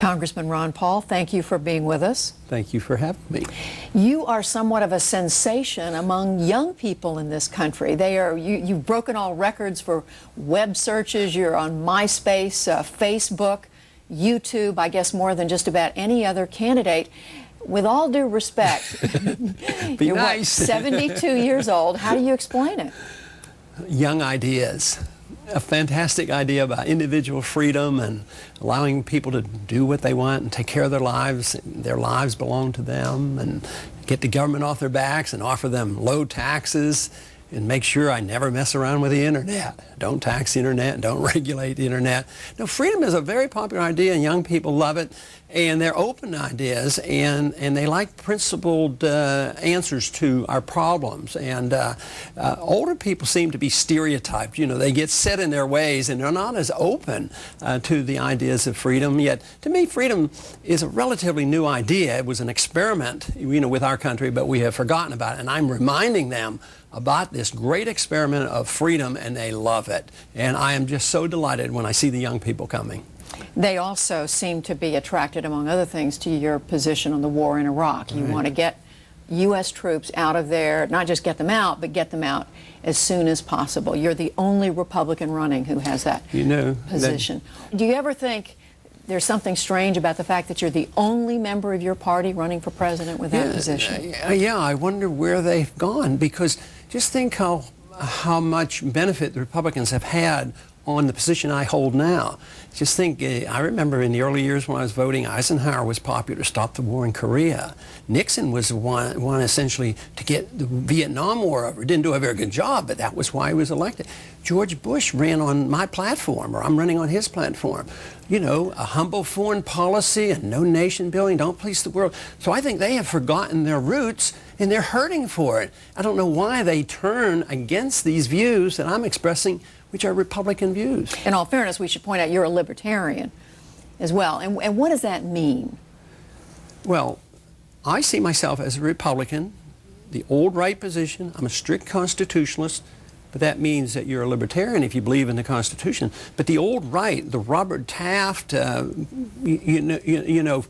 Congressman Ron Paul, thank you for being with us. Thank you for having me. You are somewhat of a sensation among young people in this country. You've broken all records for web searches. You're on MySpace, Facebook, YouTube, I guess more than just about any other candidate. With all due respect, you're nice. 72 years old. How do you explain it? Young ideas. A fantastic idea about individual freedom and allowing people to do what they want and take care of their lives. Their lives belong to them, and get the government off their backs and offer them low taxes and make sure I never mess around with the internet. Don't tax the internet, don't regulate the internet. No, freedom is a very popular idea and young people love it, and they're open to ideas, and they like principled answers to our problems. And older people seem to be stereotyped. You know, they get set in their ways and they're not as open to the ideas of freedom. Yet, to me, freedom is a relatively new idea. It was an experiment, you know, with our country, but we have forgotten about it. And I'm reminding them about this great experiment of freedom, and they love it. And I am just so delighted when I see the young people coming. They also seem to be attracted, among other things, to your position on the war in Iraq. You want to get U.S. troops out of there, not just get them out, but get them out as soon as possible. You're the only Republican running who has that position. Do you ever think there's something strange about the fact that you're the only member of your party running for president with that position? Yeah, I wonder where they've gone, because just think how much benefit the Republicans have had on the position I hold now. Just think, I remember in the early years when I was voting, Eisenhower was popular to stop the war in Korea. Nixon was one essentially to get the Vietnam War over. Didn't do a very good job, but that was why he was elected. George Bush ran on my platform, or I'm running on his platform. You know, a humble foreign policy and no nation building, don't police the world. So I think they have forgotten their roots, and they're hurting for it. I don't know why they turn against these views that I'm expressing, which are Republican views. In all fairness, we should point out you're a libertarian as well. And what does that mean? Well, I see myself as a Republican, the old right position. I'm a strict constitutionalist, but that means that you're a libertarian if you believe in the Constitution. But the old right, the Robert Taft,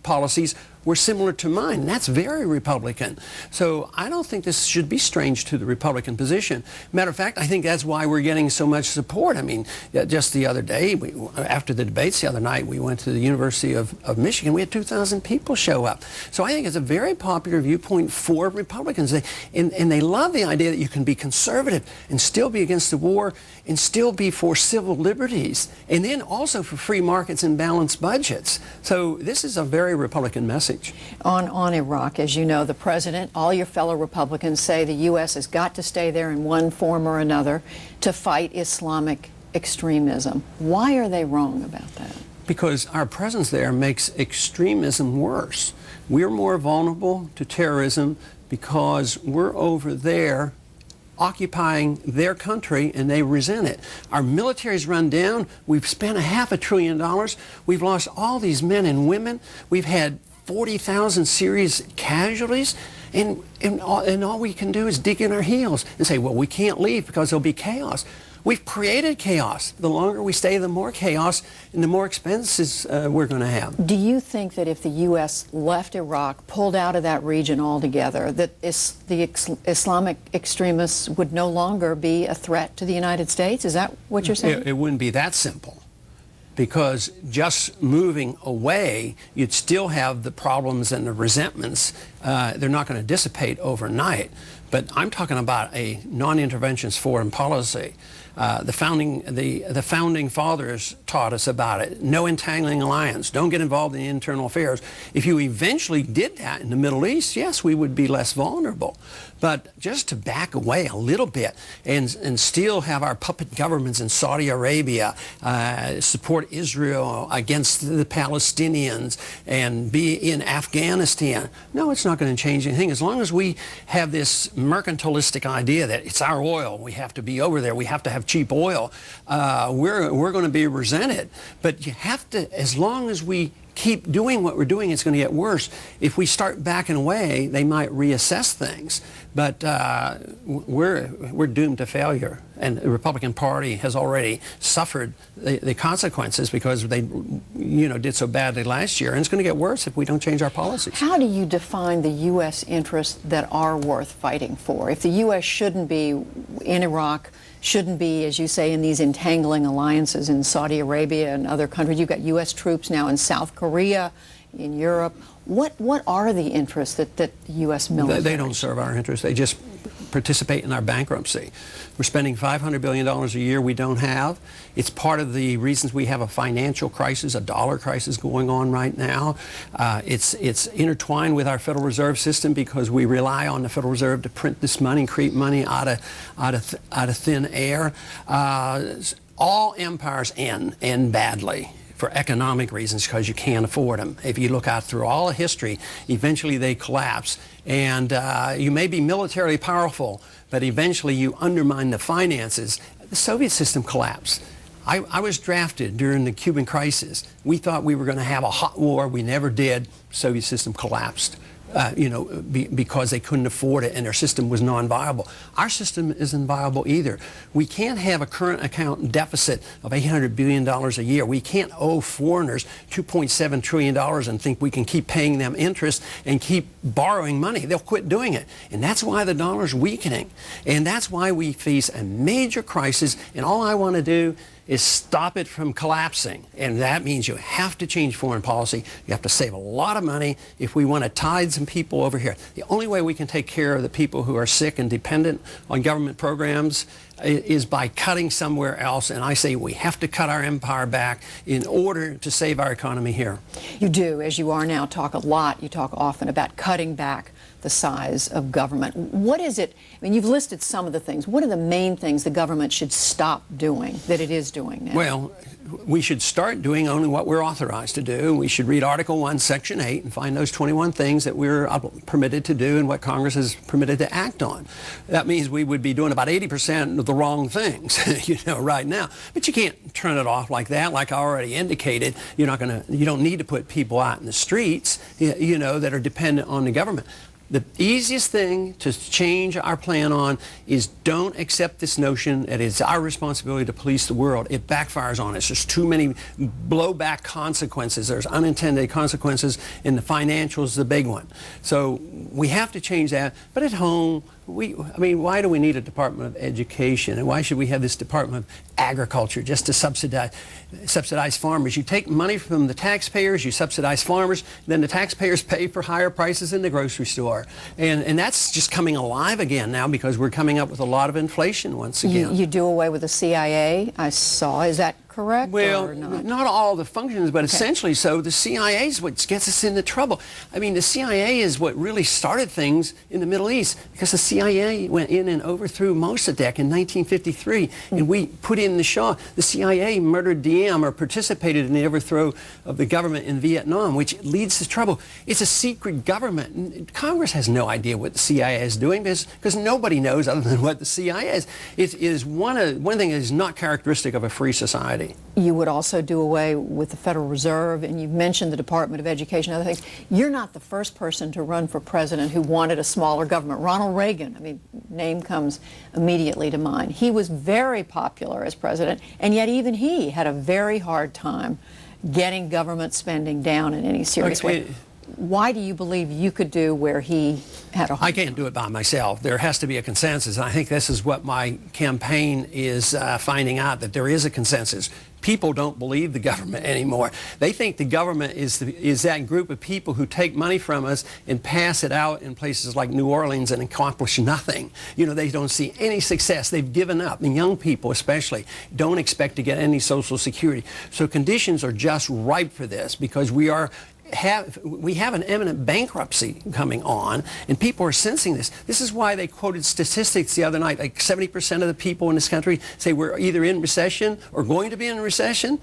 policies were similar to mine. That's very Republican. So I don't think this should be strange to the Republican position. Matter of fact, I think that's why we're getting so much support. I mean, just the other day, after the debates the other night, we went to the University of Michigan. We had 2,000 people show up. So I think it's a very popular viewpoint for Republicans. And they love the idea that you can be conservative and still be against the war and still be for civil liberties, and then also for free markets and balanced budgets. So this is a very Republican message. On Iraq, as you know, the president, all your fellow Republicans say the U.S. has got to stay there in one form or another to fight Islamic extremism. Why are they wrong about that? Because our presence there makes extremism worse. We're more vulnerable to terrorism because we're over there occupying their country, and they resent it. Our military's run down. We've spent $500 billion. We've lost all these men and women. We've had 40,000 serious casualties, and all we can do is dig in our heels and say, well, we can't leave because there'll be chaos. We've created chaos. The longer we stay, the more chaos and the more expenses we're going to have. Do you think that if the U.S. left Iraq, pulled out of that region altogether, that the Islamic extremists would no longer be a threat to the United States? Is that what you're saying? It wouldn't be that simple, because just moving away, you'd still have the problems and the resentments. They're not going to dissipate overnight. But I'm talking about a non-interventionist foreign policy. The founding fathers taught us about it. No entangling alliance. Don't get involved in internal affairs. If you eventually did that in the Middle East, yes, we would be less vulnerable. But just to back away a little bit and still have our puppet governments in Saudi Arabia support Israel against the Palestinians and be in Afghanistan, no, it's not going to change anything. As long as we have this mercantilistic idea that it's our oil, we have to be over there, we have to have cheap oil, we're going to be resented. But you have to, as long as we keep doing what we're doing, it's going to get worse. If we start backing away, they might reassess things. But we're doomed to failure. And the Republican Party has already suffered the consequences because they, did so badly last year. And it's going to get worse if we don't change our policies. How do you define the U.S. interests that are worth fighting for? If the U.S. shouldn't be in Iraq, shouldn't be, as you say, in these entangling alliances in Saudi Arabia and other countries, you've got U.S. troops now in South Korea, in Europe. What are the interests that the U.S. military? They don't serve our interests. They just participate in our bankruptcy. We're spending $500 billion a year we don't have. It's part of the reasons we have a financial crisis, a dollar crisis going on right now. It's intertwined with our Federal Reserve System because we rely on the Federal Reserve to print this money, create money out of thin air. All empires end badly for economic reasons because you can't afford them. If you look out through all of history, eventually they collapse. And you may be militarily powerful, but eventually you undermine the finances. The Soviet system collapsed. I was drafted during the Cuban crisis. We thought we were going to have a hot war. We never did. The Soviet system collapsed. Because they couldn't afford it and their system was non-viable. Our system isn't viable either. We can't have a current account deficit of $800 billion a year. We can't owe foreigners $2.7 trillion and think we can keep paying them interest and keep borrowing money. They'll quit doing it. And that's why the dollar's weakening. And that's why we face a major crisis. And all I want to do is stop it from collapsing. And that means you have to change foreign policy. You have to save a lot of money if we want to tide some people over here. The only way we can take care of the people who are sick and dependent on government programs is by cutting somewhere else. And I say we have to cut our empire back in order to save our economy here. You do, as you are now, talk a lot, you talk often about cutting back the size of government. What is it, I mean, you've listed some of the things. What are the main things the government should stop doing that it is doing now? Well, we should start doing only what we're authorized to do. We should read Article 1, Section 8 and find those 21 things that we're permitted to do and what Congress is permitted to act on. That means we would be doing about 80% of the wrong things, right now. But you can't turn it off like that. Like I already indicated, you don't need to put people out in the streets, that are dependent on the government. The easiest thing to change our plan on is don't accept this notion that it's our responsibility to police the world. It backfires on us. There's too many blowback consequences. There's unintended consequences, and the financial is the big one. So we have to change that. But at home, why do we need a Department of Education? And why should we have this Department of Agriculture just to subsidize farmers? You take money from the taxpayers, you subsidize farmers, then the taxpayers pay for higher prices in the grocery store. And that's just coming alive again now because we're coming up with a lot of inflation once again. You do away with the CIA, I saw. Is that correct? Well, or not? Not all the functions, but essentially so. The CIA is what gets us into trouble. I mean, the CIA is what really started things in the Middle East because the CIA went in and overthrew Mossadegh in 1953, and we put in the Shah. The CIA murdered Diem or participated in the overthrow of the government in Vietnam, which leads to trouble. It's a secret government. Congress has no idea what the CIA is doing because nobody knows other than what the CIA is. It is one thing that is not characteristic of a free society. You would also do away with the Federal Reserve, and you've mentioned the Department of Education and other things. You're not the first person to run for president who wanted a smaller government. Ronald Reagan, name comes immediately to mind. He was very popular as president, and yet even he had a very hard time getting government spending down in any serious way. Why do you believe you could do where he had a hard I can't do it by myself. There has to be a consensus. And I think this is what my campaign is finding out, that there is a consensus. People don't believe the government anymore. They think the government is that group of people who take money from us and pass it out in places like New Orleans and accomplish nothing. They don't see any success. They've given up. And young people especially don't expect to get any Social Security. So conditions are just ripe for this because we have an imminent bankruptcy coming on, and people are sensing this. This is why they quoted statistics the other night, like 70% of the people in this country say we're either in recession or going to be in recession.